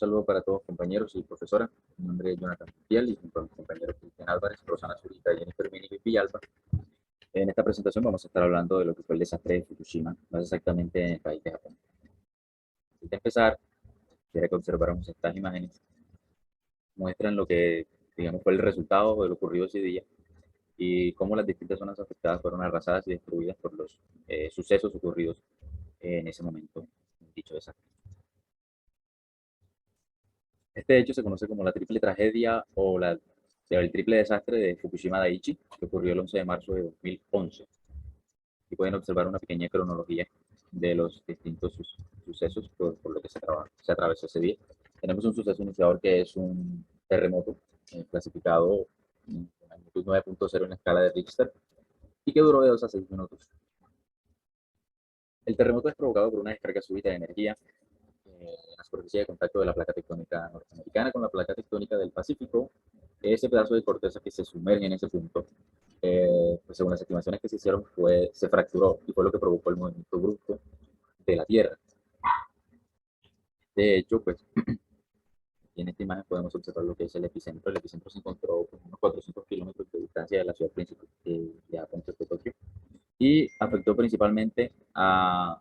saludo para todos compañeros y profesora. Mi nombre es Jonathan Montiel y junto a mis compañeros Cristian Álvarez, Rosana Zurita y Jennifer Mini Villalba. En esta presentación vamos a estar hablando de lo que fue el desastre de Fukushima, más exactamente en el país de Japón. Antes de empezar, quisiera que observáramos estas imágenes. Muestran lo que, digamos, fue el resultado de lo ocurrido ese día y cómo las distintas zonas afectadas fueron arrasadas y destruidas por los sucesos ocurridos en ese momento, dicho desastre. Este hecho se conoce como la triple tragedia o el triple desastre de Fukushima Daiichi, que ocurrió el 11 de marzo de 2011. Y pueden observar una pequeña cronología de los distintos sucesos por lo que se atravesó ese día. Tenemos un suceso iniciador que es un terremoto clasificado en magnitud 9.0 en la escala de Richter y que duró de 2 a 6 minutos. El terremoto es provocado por una descarga súbita de energía en la superficie de contacto de la placa tectónica norteamericana con la placa tectónica del Pacífico. Ese pedazo de corteza que se sumerge en ese punto, pues según las estimaciones que se hicieron, se fracturó y fue lo que provocó el movimiento brusco de la Tierra. De hecho, pues en esta imagen podemos observar lo que es el epicentro. El epicentro se encontró a unos 400 kilómetros de distancia de la ciudad principal de Japón, que fue Tokio, y afectó principalmente a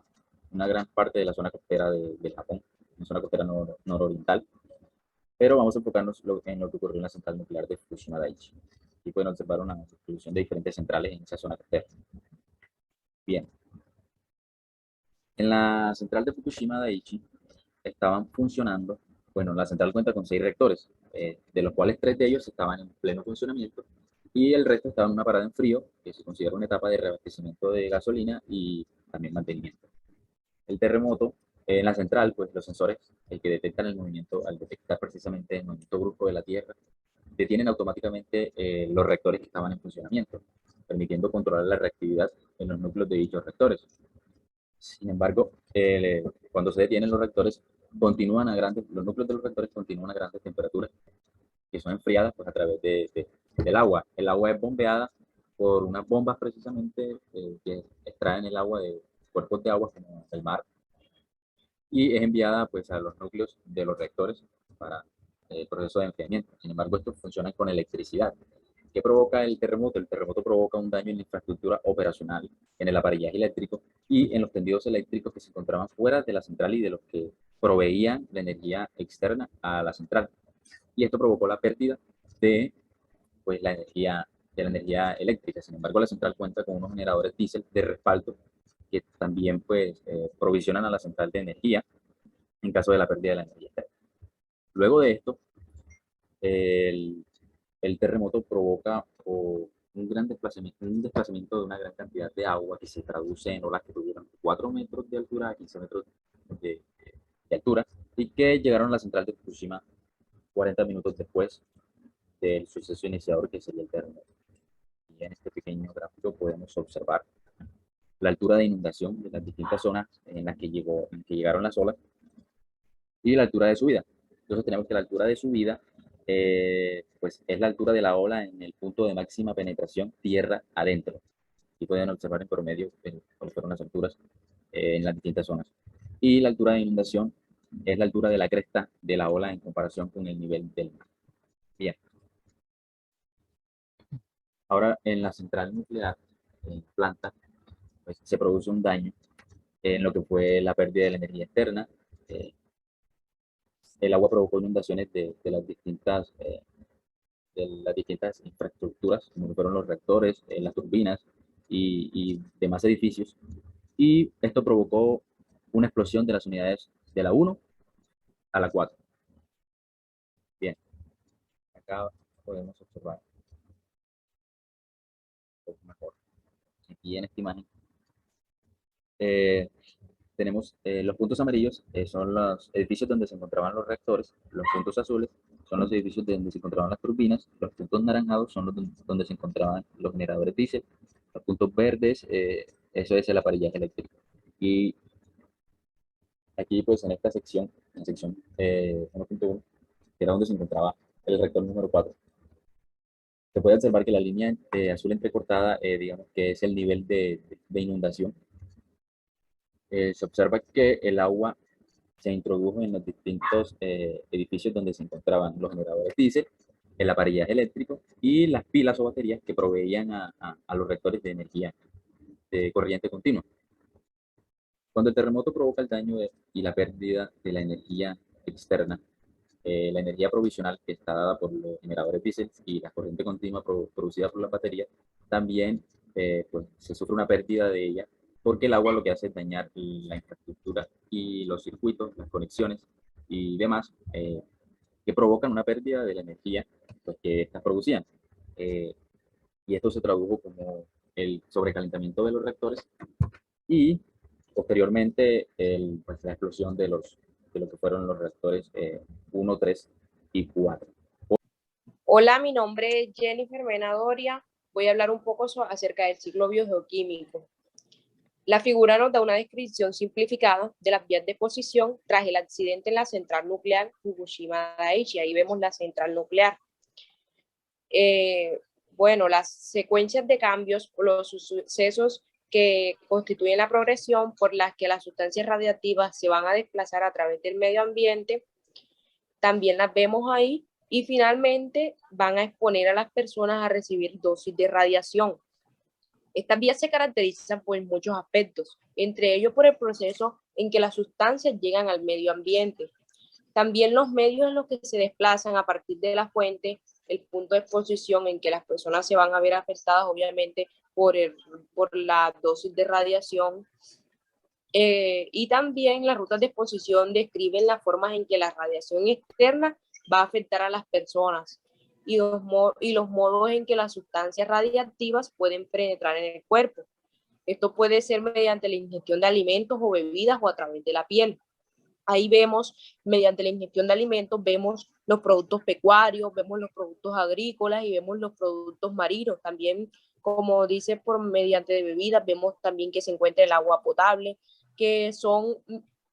una gran parte de la zona costera de Japón, una zona costera nororiental. Pero vamos a enfocarnos en lo que ocurrió en la central nuclear de Fukushima Daiichi. Y pueden observar una distribución de diferentes centrales en esa zona costera. Bien. En la central de Fukushima Daiichi estaban funcionando, bueno, la central cuenta con 6 reactores, de los cuales 3 de ellos estaban en pleno funcionamiento y el resto estaba en una parada en frío, que se considera una etapa de reabastecimiento de gasolina y también mantenimiento. El terremoto en la central, pues los sensores que detectan el movimiento, al detectar precisamente el movimiento brusco de la Tierra, detienen automáticamente los reactores que estaban en funcionamiento, permitiendo controlar la reactividad en los núcleos de dichos reactores. Sin embargo, cuando se detienen los reactores, los núcleos de los reactores continúan a grandes temperaturas, que son enfriadas pues, a través del agua. El agua es bombeada por unas bombas precisamente que extraen el agua de cuerpos de agua como el mar y es enviada pues, a los núcleos de los reactores para el proceso de enfriamiento. Sin embargo, estos funcionan con electricidad. ¿Qué provoca el terremoto? El terremoto provoca un daño en la infraestructura operacional, en el aparellaje eléctrico y en los tendidos eléctricos que se encontraban fuera de la central y de los que proveían la energía externa a la central. Y esto provocó la pérdida de, pues, de la energía eléctrica. Sin embargo, la central cuenta con unos generadores diésel de respaldo que también pues, provisionan a la central de energía en caso de la pérdida de la energía externa. Luego de esto, el, el terremoto provoca un desplazamiento de una gran cantidad de agua que se traduce en olas que tuvieron 4 metros de altura a 15 metros de altura y que llegaron a la central de Fukushima 40 minutos después del suceso iniciador que sería el terremoto. Y en este pequeño gráfico podemos observar la altura de inundación de las distintas zonas en las que llegaron las olas y la altura de subida. Entonces tenemos que la altura de subida pues es la altura de la ola en el punto de máxima penetración tierra adentro. Y pueden observar en promedio cuáles fueron las alturas en las distintas zonas. Y la altura de inundación es la altura de la cresta de la ola en comparación con el nivel del mar. Bien. Ahora en la central nuclear, en planta, pues, se produce un daño en lo que fue la pérdida de la energía externa. El agua provocó inundaciones de las distintas infraestructuras, como fueron los reactores, las turbinas y demás edificios. Y esto provocó una explosión de las unidades de la 1 a la 4. Bien, acá podemos observar un poco mejor. Aquí en esta imagen eh, tenemos los puntos amarillos, son los edificios donde se encontraban los reactores, los puntos azules son los edificios donde se encontraban las turbinas, los puntos naranjados son los donde se encontraban los generadores diésel, los puntos verdes, eso es el aparellaje eléctrico. Y aquí pues en esta sección, en sección 1.1, que era donde se encontraba el reactor número 4, se puede observar que la línea azul entrecortada, digamos que es el nivel de inundación. Se observa que el agua se introdujo en los distintos edificios donde se encontraban los generadores diésel, el aparellaje eléctrico y las pilas o baterías que proveían a los reactores de energía de corriente continua. Cuando el terremoto provoca el daño y la pérdida de la energía externa, la energía provisional que está dada por los generadores diésel y la corriente continua producida por las baterías, también pues, se sufre una pérdida de ella porque el agua lo que hace es dañar la infraestructura y los circuitos, las conexiones y demás que provocan una pérdida de la energía pues, que estas producían. Eh, y esto se tradujo como el sobrecalentamiento de los reactores y posteriormente pues, la explosión de lo que fueron los reactores 1, 3 y 4. Hola, mi nombre es Jennifer Mena Doria. Voy a hablar un poco acerca del ciclo biogeoquímico. La figura nos da una descripción simplificada de las vías de posición tras el accidente en la central nuclear Fukushima Daiichi. Ahí vemos la central nuclear. Bueno, las secuencias de cambios o los sucesos que constituyen la progresión por las que las sustancias radiactivas se van a desplazar a través del medio ambiente, también las vemos ahí, y finalmente van a exponer a las personas a recibir dosis de radiación. Estas vías se caracterizan por muchos aspectos, entre ellos por el proceso en que las sustancias llegan al medio ambiente. También los medios en los que se desplazan a partir de la fuente, el punto de exposición en que las personas se van a ver afectadas, obviamente, por la dosis de radiación. Y también las rutas de exposición describen las formas en que la radiación externa va a afectar a las personas y los modos en que las sustancias radiactivas pueden penetrar en el cuerpo. Esto puede ser mediante la ingestión de alimentos o bebidas o a través de la piel. Ahí vemos, mediante la ingestión de alimentos, vemos los productos pecuarios, vemos los productos agrícolas y vemos los productos marinos. También, como dice, por mediante bebidas, vemos también que se encuentra el agua potable, que son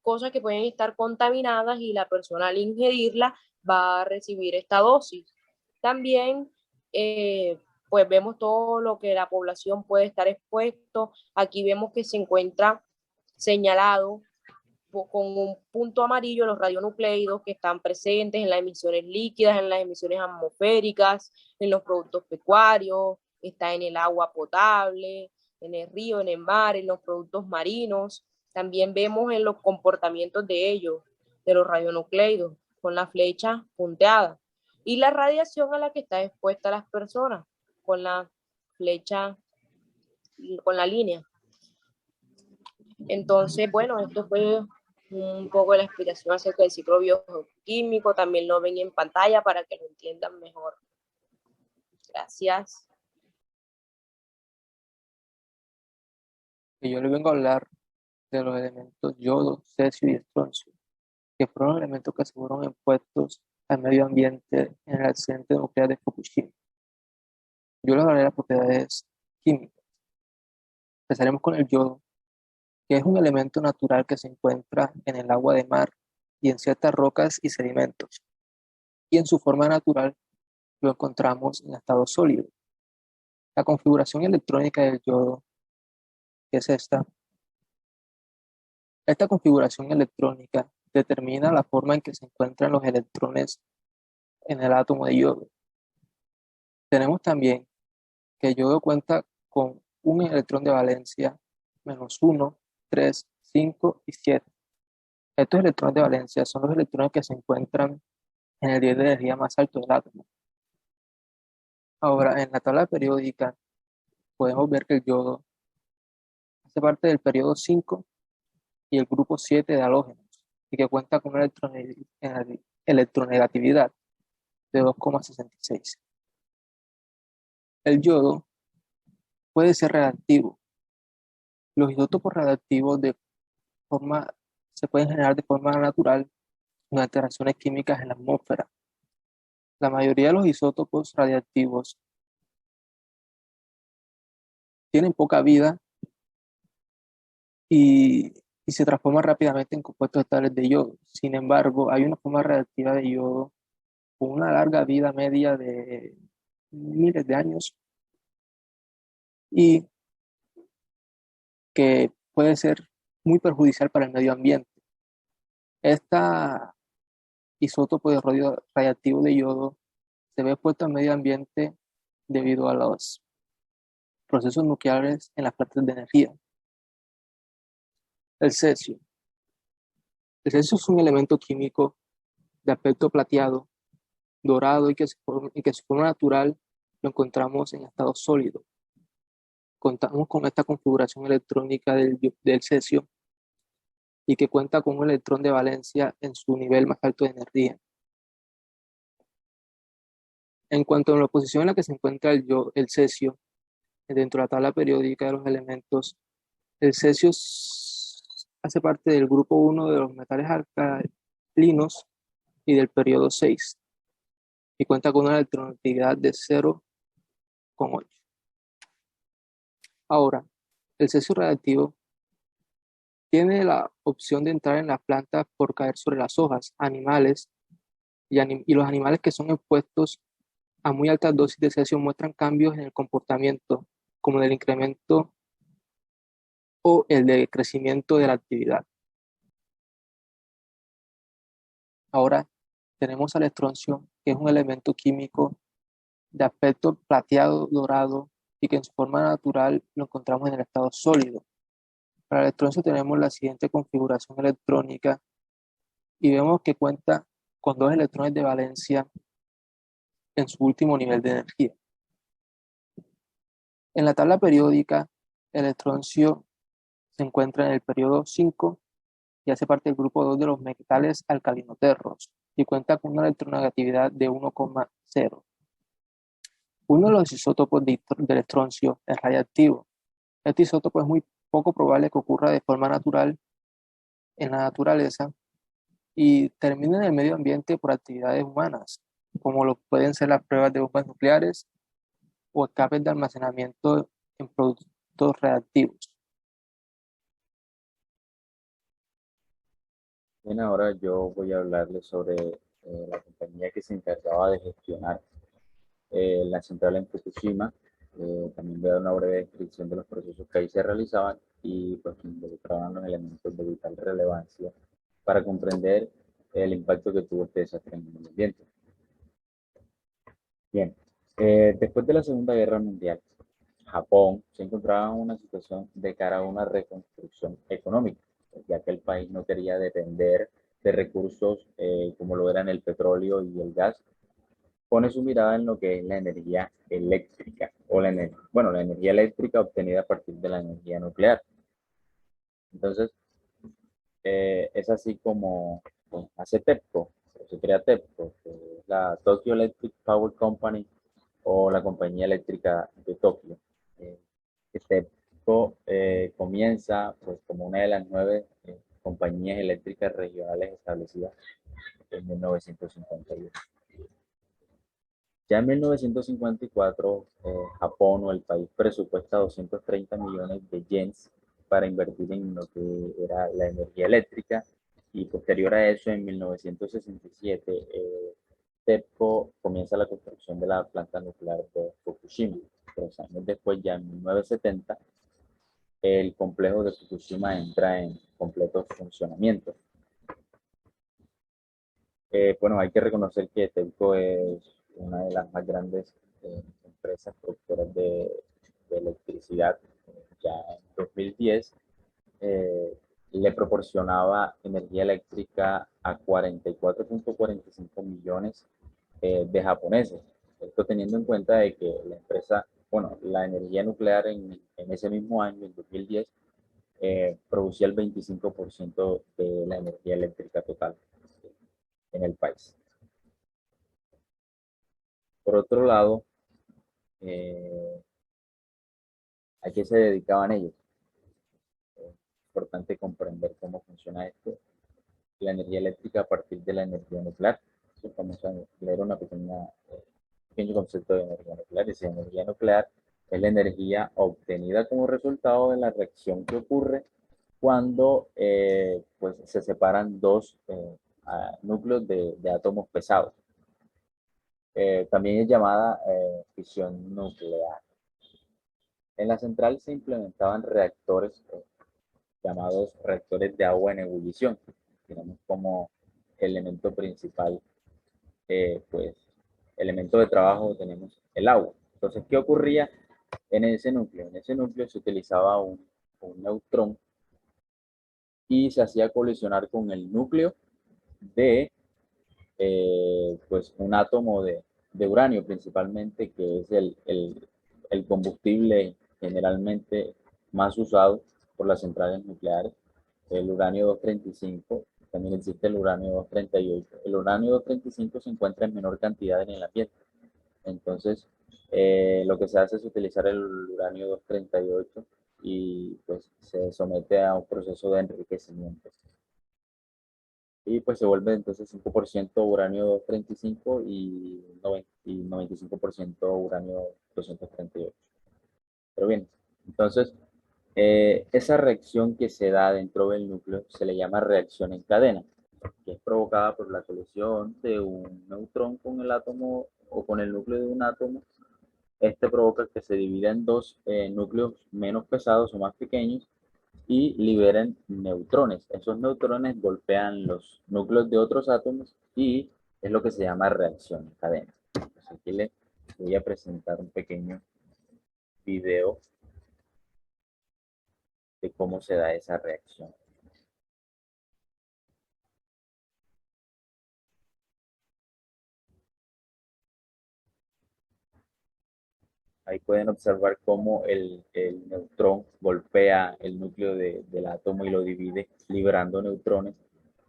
cosas que pueden estar contaminadas y la persona al ingerirla va a recibir esta dosis. También, pues vemos todo lo que la población puede estar expuesto. Aquí vemos que se encuentra señalado con un punto amarillo los radionucleidos que están presentes en las emisiones líquidas, en las emisiones atmosféricas, en los productos pecuarios, está en el agua potable, en el río, en el mar, en los productos marinos. También vemos en los comportamientos de ellos, de los radionucleidos, con la flecha punteada. Y la radiación a la que está expuesta las personas, con la flecha, con la línea. Entonces, bueno, esto fue un poco de la explicación acerca del ciclo bioquímico. También lo ven en pantalla para que lo entiendan mejor. Gracias. Yo les vengo a hablar de los elementos yodo, cesio y estroncio, que fueron elementos que se fueron expuestos al medio ambiente en el accidente nuclear de Fukushima. Yo les hablaré de las propiedades químicas. Empezaremos con el yodo, que es un elemento natural que se encuentra en el agua de mar y en ciertas rocas y sedimentos. Y en su forma natural lo encontramos en estado sólido. La configuración electrónica del yodo, que es esta configuración electrónica determina la forma en que se encuentran los electrones en el átomo de yodo. Tenemos también que el yodo cuenta con un electrón de valencia -1, 3, 5 y 7. Estos electrones de valencia son los electrones que se encuentran en el nivel de energía más alto del átomo. Ahora, en la tabla periódica podemos ver que el yodo hace parte del periodo 5 y el grupo 7 de halógenos y que cuenta con una electronegatividad de 2,66. El yodo puede ser reactivo. Los isótopos reactivos se pueden generar de forma natural mediante reacciones químicas en la atmósfera. La mayoría de los isótopos radiactivos tienen poca vida y se transforman rápidamente en compuestos estables de yodo. Sin embargo, hay una forma reactiva de yodo con una larga vida media de miles de años y que puede ser muy perjudicial para el medio ambiente. Esta isótopo de radiactivo de yodo se ve expuesto al medio ambiente debido a los procesos nucleares en las plantas de energía. El cesio. El cesio es un elemento químico de aspecto plateado, dorado y que su forma natural lo encontramos en estado sólido. Contamos con esta configuración electrónica del cesio y que cuenta con un electrón de valencia en su nivel más alto de energía. En cuanto a la posición en la que se encuentra el cesio dentro de la tabla periódica de los elementos, el cesio hace parte del grupo 1 de los metales alcalinos y del periodo 6 y cuenta con una electronegatividad de 0,8. Ahora, el cesio radiactivo tiene la opción de entrar en las plantas por caer sobre las hojas, animales, y los animales que son expuestos a muy altas dosis de cesio muestran cambios en el comportamiento, como el incremento o el decrecimiento de la actividad. Ahora tenemos al estroncio, que es un elemento químico de aspecto plateado, dorado, y que en su forma natural lo encontramos en el estado sólido. Para el estroncio tenemos la siguiente configuración electrónica y vemos que cuenta con 2 electrones de valencia en su último nivel de energía. En la tabla periódica, el estroncio se encuentra en el periodo 5 y hace parte del grupo 2 de los metales alcalinoterros y cuenta con una electronegatividad de 1,0. Uno de los isótopos del estroncio es radiactivo. Este isótopo es muy poco probable que ocurra de forma natural en la naturaleza y termine en el medio ambiente por actividades humanas, como lo pueden ser las pruebas de bombas nucleares o escapes de almacenamiento en productos reactivos. Bien, ahora yo voy a hablarles sobre la compañía que se encargaba de gestionar la central en Fukushima. También voy a dar una breve descripción de los procesos que ahí se realizaban y pues que involucraban los elementos de vital relevancia para comprender el impacto que tuvo este desastre en el medio ambiente. Bien, después de la Segunda Guerra Mundial, Japón se encontraba en una situación de cara a una reconstrucción económica, ya que el país no quería depender de recursos como lo eran el petróleo y el gas. Pone su mirada en lo que es la energía eléctrica, o la energía eléctrica obtenida a partir de la energía nuclear. Entonces, es así como hace TEPCO, se crea TEPCO, que es la Tokyo Electric Power Company o la compañía eléctrica de Tokio. TEPCO comienza pues, como una de las 9 compañías eléctricas regionales establecidas en 1951. Ya en 1954, Japón o el país presupuesta 230 millones de yens para invertir en lo que era la energía eléctrica y posterior a eso, en 1967, TEPCO comienza la construcción de la planta nuclear de Fukushima. 3 años después, ya en 1970, el complejo de Fukushima entra en completo funcionamiento. Bueno, hay que reconocer que TEPCO es una de las más grandes empresas productoras de electricidad. Ya en 2010 le proporcionaba energía eléctrica a 44,45 millones de japoneses. Esto teniendo en cuenta de que la empresa, bueno, la energía nuclear en ese mismo año, en 2010, producía el 25% de la energía eléctrica total en el país. Por otro lado, ¿a qué se dedicaban ellos? Es importante comprender cómo funciona esto. La energía eléctrica a partir de la energía nuclear. Entonces, vamos a leer un pequeño concepto de energía nuclear. Esa energía nuclear es la energía obtenida como resultado de la reacción que ocurre cuando pues, se separan 2 núcleos de átomos pesados. También es llamada fisión nuclear. En la central se implementaban reactores llamados reactores de agua en ebullición. tenemos como elemento principal, pues, elemento de trabajo tenemos el agua. Entonces, ¿qué ocurría en ese núcleo? En ese núcleo se utilizaba un neutrón y se hacía colisionar con el núcleo de pues un átomo de uranio principalmente, que es el combustible generalmente más usado por las centrales nucleares, el uranio 235, también existe el uranio 238. El uranio 235 se encuentra en menor cantidad en el ambiente. Entonces, lo que se hace es utilizar el uranio 238 y pues se somete a un proceso de enriquecimiento. Y pues se vuelve entonces 5% uranio 235 y 95% uranio 238. Pero bien, entonces esa reacción que se da dentro del núcleo se le llama reacción en cadena, que es provocada por la colisión de un neutrón con el átomo o con el núcleo de un átomo. Este provoca que se divida en dos núcleos menos pesados o más pequeños y liberan neutrones. Esos neutrones golpean los núcleos de otros átomos y es lo que se llama reacción en cadena. Entonces aquí les voy a presentar un pequeño video de cómo se da esa reacción. Ahí pueden observar cómo el neutrón golpea el núcleo del átomo y lo divide, liberando neutrones.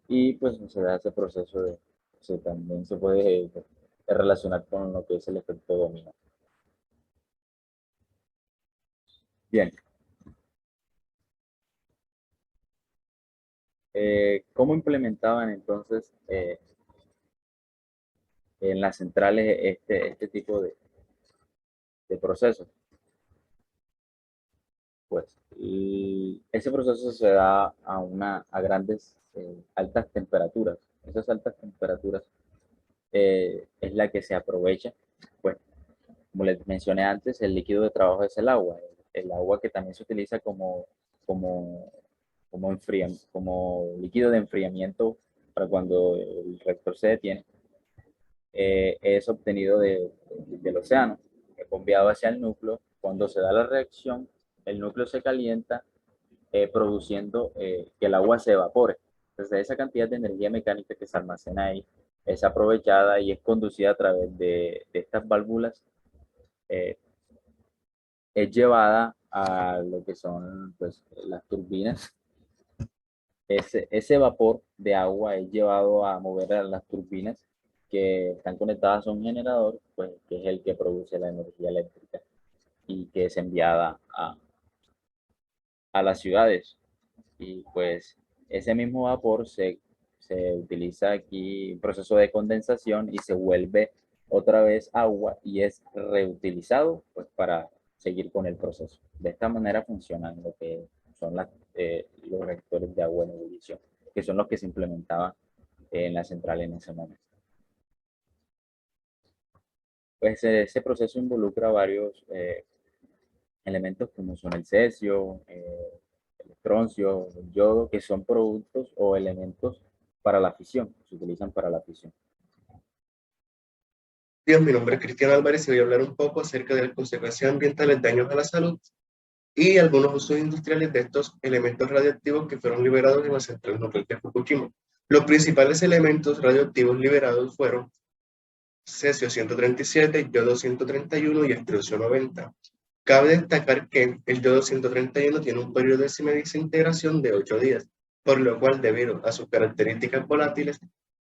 Y pues se da ese proceso también se puede relacionar con lo que es el efecto dominó. Bien. ¿Cómo implementaban entonces en las centrales este tipo de procesos? Pues ese proceso se da a grandes, altas temperaturas. Esas altas temperaturas es la que se aprovecha. Pues, como les mencioné antes, el líquido de trabajo es el agua. El agua que también se utiliza como, como líquido de enfriamiento para cuando el reactor se detiene, es obtenido del océano, es bombeado hacia el núcleo. Cuando se da la reacción, el núcleo se calienta, produciendo que el agua se evapore. Entonces, esa cantidad de energía mecánica que se almacena ahí es aprovechada y es conducida a través de estas válvulas, eh, es llevada a lo que son pues, las turbinas. Ese vapor de agua es llevado a mover a las turbinas que están conectadas a un generador, pues, que es el que produce la energía eléctrica y que es enviada a las ciudades. Y pues ese mismo vapor se utiliza aquí en proceso de condensación y se vuelve otra vez agua y es reutilizado pues, para seguir con el proceso. De esta manera funcionan lo que son los reactores de agua en ebullición, que son los que se implementaban en la central en ese momento. Pues ese proceso involucra varios elementos como son el cesio, el estroncio, el yodo, que son productos o elementos para la fisión, se utilizan para la fisión. Días, mi nombre es Cristian Álvarez y voy a hablar un poco acerca de las consecuencias ambientales, daños a la salud y algunos usos industriales de estos elementos radioactivos que fueron liberados en la central nuclear de Fukushima. Los principales elementos radioactivos liberados fueron cesio 137, yodo 131 y estroncio 90. Cabe destacar que el yodo 131 tiene un periodo de semidesintegración de 8 días, por lo cual, debido a sus características volátiles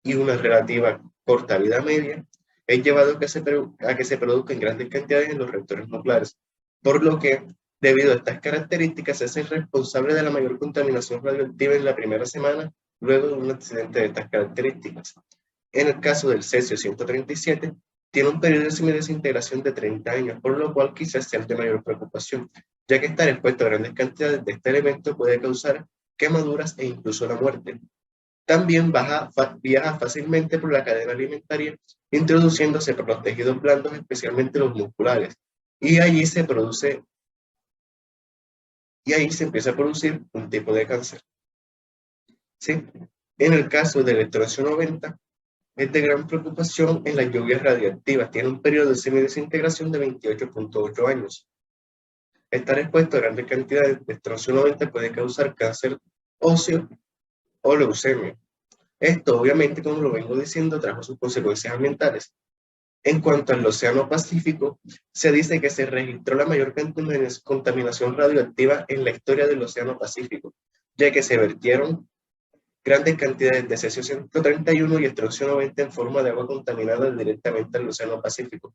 y una relativa corta vida media, es llevado a que se produzca en grandes cantidades en los reactores nucleares, por lo que, debido a estas características, es el responsable de la mayor contaminación radioactiva en la primera semana luego de un accidente de estas características. En el caso del cesio 137, tiene un periodo de semidesintegración de 30 años, por lo cual quizás sea de mayor preocupación, ya que estar expuesto a grandes cantidades de este elemento puede causar quemaduras e incluso la muerte. También viaja fácilmente por la cadena alimentaria, introduciéndose por los tejidos blandos, especialmente los musculares, y ahí se empieza a producir un tipo de cáncer. ¿Sí? En el caso del estroncio 90, es de gran preocupación en las lluvias radiactivas. Tiene un periodo de semidesintegración de 28.8 años. Estar expuesto a grandes cantidades de estroncio 90 puede causar cáncer óseo o leucemia. Esto, obviamente, como lo vengo diciendo, trajo sus consecuencias ambientales. En cuanto al Océano Pacífico, se dice que se registró la mayor contaminación radioactiva en la historia del Océano Pacífico, ya que se vertieron grandes cantidades de cesio-131 y estroncio 90 en forma de agua contaminada directamente al Océano Pacífico,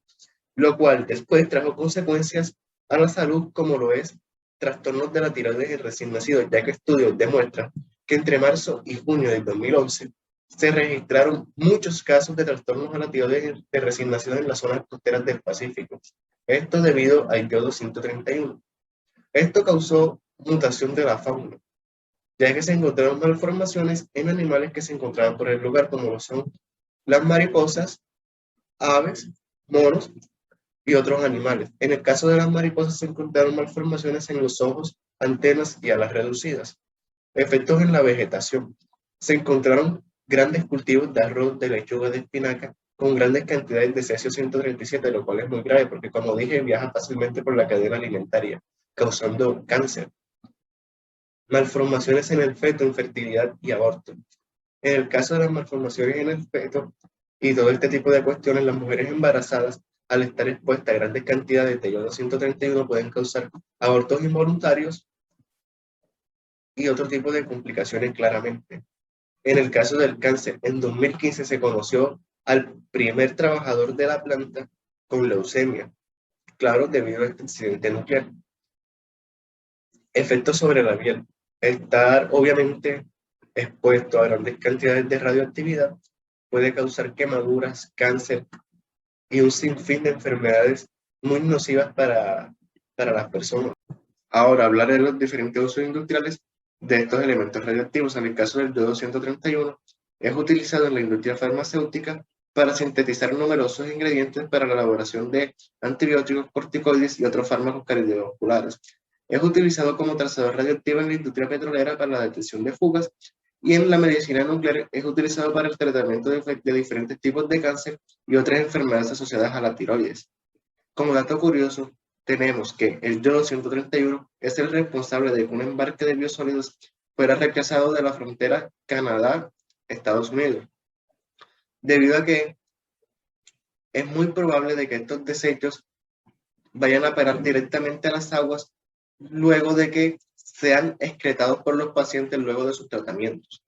lo cual después trajo consecuencias a la salud, como lo es trastornos de la tiroides en recién nacidos, ya que estudios demuestran que entre marzo y junio del 2011 se registraron muchos casos de trastornos a la tiroides de recién nacidos en las zonas costeras del Pacífico. Esto debido al yodo 131. Esto causó mutación de la fauna, ya que se encontraron malformaciones en animales que se encontraban por el lugar, como lo son las mariposas, aves, monos y otros animales. En el caso de las mariposas se encontraron malformaciones en los ojos, antenas y alas reducidas. Efectos en la vegetación. Se encontraron grandes cultivos de arroz, de lechuga, de espinaca, con grandes cantidades de cesio-137, lo cual es muy grave porque, como dije, viaja fácilmente por la cadena alimentaria, causando cáncer. Malformaciones en el feto, infertilidad y aborto. En el caso de las malformaciones en el feto y todo este tipo de cuestiones, las mujeres embarazadas, al estar expuestas a grandes cantidades de yodo 131, pueden causar abortos involuntarios y otro tipo de complicaciones claramente. En el caso del cáncer, en 2015 se conoció al primer trabajador de la planta con leucemia, claro, debido a este incidente nuclear. Efectos sobre la piel. Estar obviamente expuesto a grandes cantidades de radioactividad puede causar quemaduras, cáncer y un sinfín de enfermedades muy nocivas para las personas. Ahora, hablar de los diferentes usos industriales de estos elementos radioactivos. En el caso del yodo 131, es utilizado en la industria farmacéutica para sintetizar numerosos ingredientes para la elaboración de antibióticos, corticoides y otros fármacos cardiovasculares. Es utilizado como trazador radioactivo en la industria petrolera para la detección de fugas, y en la medicina nuclear es utilizado para el tratamiento de diferentes tipos de cáncer y otras enfermedades asociadas a la tiroides. Como dato curioso, tenemos que el yodo 131 es el responsable de que un embarque de biosólidos fuera rechazado de la frontera Canadá-Estados Unidos, debido a que es muy probable de que estos desechos vayan a parar directamente a las aguas luego de que sean excretados por los pacientes luego de sus tratamientos.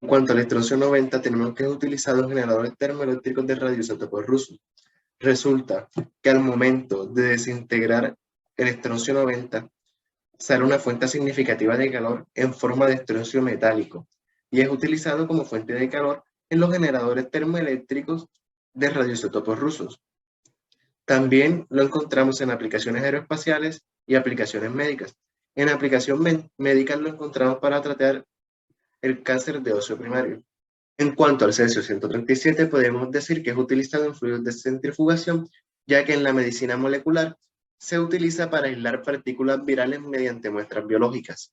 En cuanto al estroncio 90, tenemos que es utilizado en generadores termoeléctricos de radioisótopos rusos. Resulta que al momento de desintegrar el estroncio 90, sale una fuente significativa de calor en forma de estroncio metálico y es utilizado como fuente de calor en los generadores termoeléctricos de radioisótopos rusos. También lo encontramos en aplicaciones aeroespaciales y aplicaciones médicas. En aplicación médica lo encontramos para tratar el cáncer de óseo primario. En cuanto al cesio 137, podemos decir que es utilizado en fluidos de centrifugación, ya que en la medicina molecular se utiliza para aislar partículas virales mediante muestras biológicas.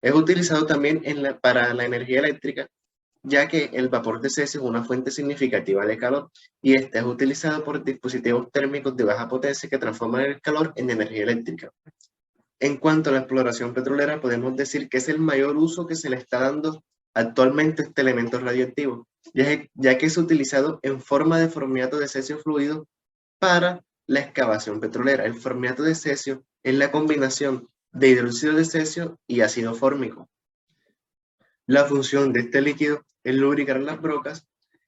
Es utilizado también para la energía eléctrica, ya que el vapor de cesio es una fuente significativa de calor y este es utilizado por dispositivos térmicos de baja potencia que transforman el calor en energía eléctrica. En cuanto a la exploración petrolera, podemos decir que es el mayor uso que se le está dando actualmente a este elemento radioactivo, ya que es utilizado en forma de formiato de cesio fluido para la excavación petrolera. El formiato de cesio es la combinación de hidróxido de cesio y ácido fórmico. La función de este líquido es lubricar las brocas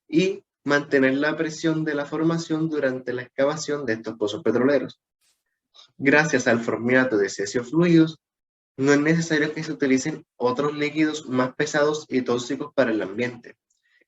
y mantener la presión de la formación durante la excavación de estos pozos petroleros. Gracias al formiato de cesio fluidos, no es necesario que se utilicen otros líquidos más pesados y tóxicos para el ambiente.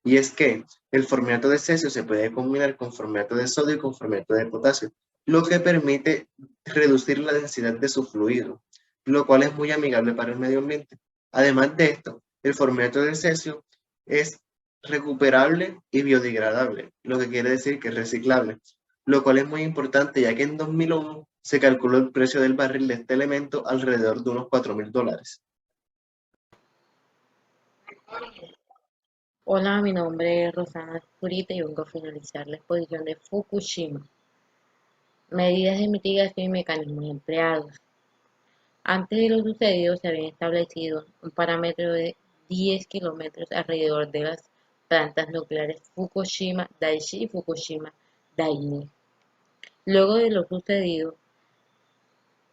Y es que el formiato de cesio se puede combinar con formiato de sodio y con formiato de potasio, lo que permite reducir la densidad de su fluido, lo cual es muy amigable para el medio ambiente. Además de esto, el formiato de cesio es recuperable y biodegradable, lo que quiere decir que es reciclable, lo cual es muy importante ya que en 2001 se calculó el precio del barril de este elemento alrededor de unos $4.000. Hola, mi nombre es Rosana Zurita y vengo a finalizar la exposición de Fukushima. Medidas de mitigación y mecanismos empleados. Antes de lo sucedido, se había establecido un parámetro de 10 kilómetros alrededor de las plantas nucleares Fukushima Daiichi y Fukushima Daini. Luego de lo sucedido,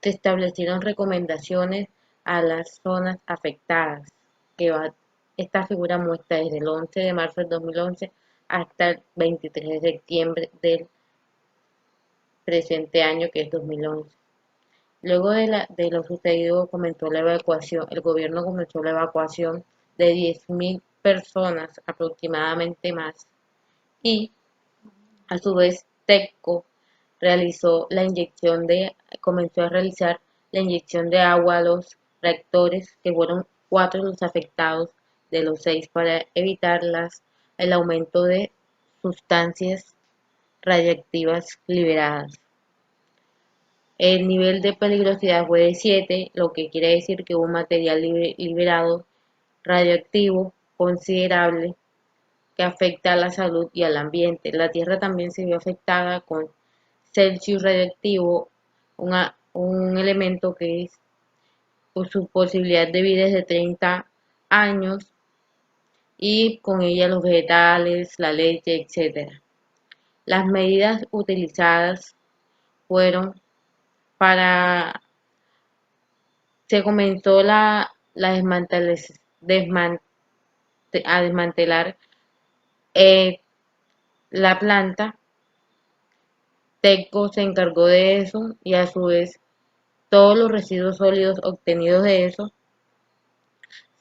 se establecieron recomendaciones a las zonas afectadas, esta figura muestra desde el 11 de marzo del 2011 hasta el 23 de septiembre del presente año, que es 2011. Luego de lo sucedido, el gobierno comenzó la evacuación de 10.000 personas, aproximadamente más, y a su vez TEPCO comenzó a realizar la inyección de agua a los reactores, que fueron 4 los afectados de los 6, para evitar el aumento de sustancias radiactivas liberadas. El nivel de peligrosidad fue de 7, lo que quiere decir que hubo material liberado radioactivo considerable que afecta a la salud y al ambiente. La Tierra también se vio afectada con Celsius radioactivo, un elemento que es, por su posibilidad de vida es de 30 años, y con ella los vegetales, la leche, etc. Las medidas utilizadas fueron se comenzó a desmantelar la planta. TEPCO se encargó de eso, y a su vez todos los residuos sólidos obtenidos de eso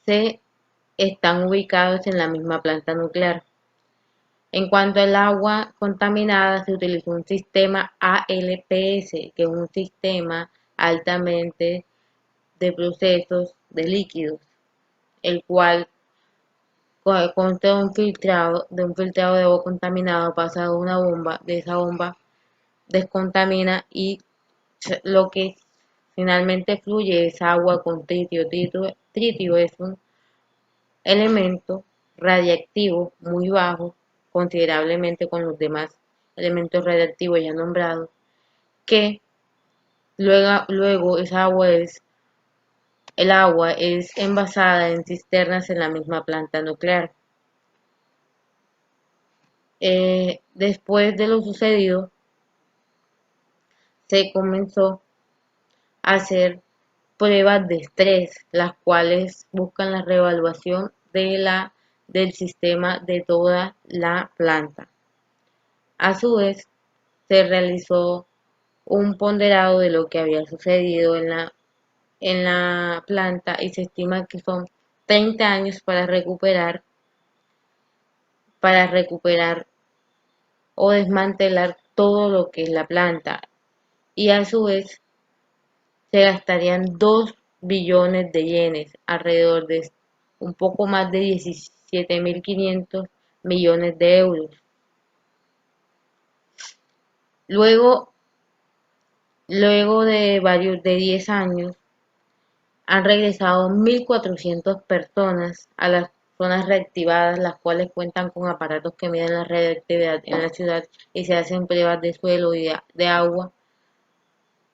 se están ubicados en la misma planta nuclear. En cuanto al agua contaminada, se utilizó un sistema ALPS, que es un sistema altamente de procesos de líquidos, el cual consta de un filtrado de agua contaminado, pasa a una bomba, de esa bomba descontamina, y lo que finalmente fluye es agua con tritio. Tritio es un elemento radiactivo muy bajo, considerablemente con los demás elementos radiactivos ya nombrados, que luego el agua es envasada en cisternas en la misma planta nuclear. Después de lo sucedido, se comenzó a hacer pruebas de estrés, las cuales buscan la reevaluación del sistema de toda la planta. A su vez, se realizó un ponderado de lo que había sucedido en la planta, y se estima que son 30 años para recuperar o desmantelar todo lo que es la planta, y a su vez se gastarían 2 billones de yenes, alrededor de un poco más de 17.500 millones de euros. Luego de 10 años, han regresado 1.400 personas a las zonas reactivadas, las cuales cuentan con aparatos que miden la radioactividad en la ciudad, y se hacen pruebas de suelo y de agua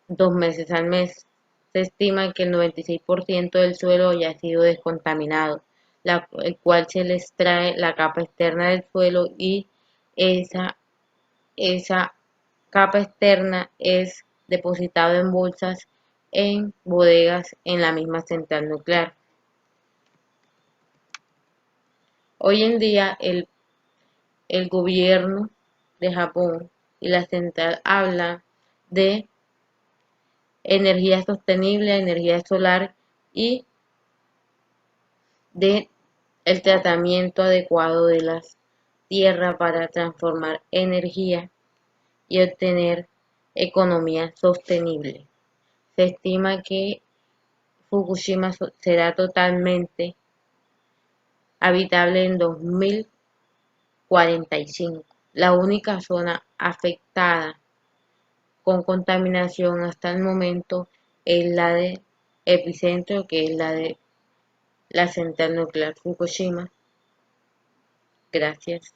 2 meses al mes. Se estima que el 96% del suelo ya ha sido descontaminado, el cual se le extrae la capa externa del suelo, y esa capa externa es depositada en bolsas en bodegas en la misma central nuclear. Hoy en día el gobierno de Japón y la central hablan de energía sostenible, energía solar, y de el tratamiento adecuado de las tierras para transformar energía y obtener economía sostenible. Se estima que Fukushima será totalmente habitable en 2045. La única zona afectada con contaminación hasta el momento es la de epicentro, que es la de la central nuclear Fukushima, Gracias.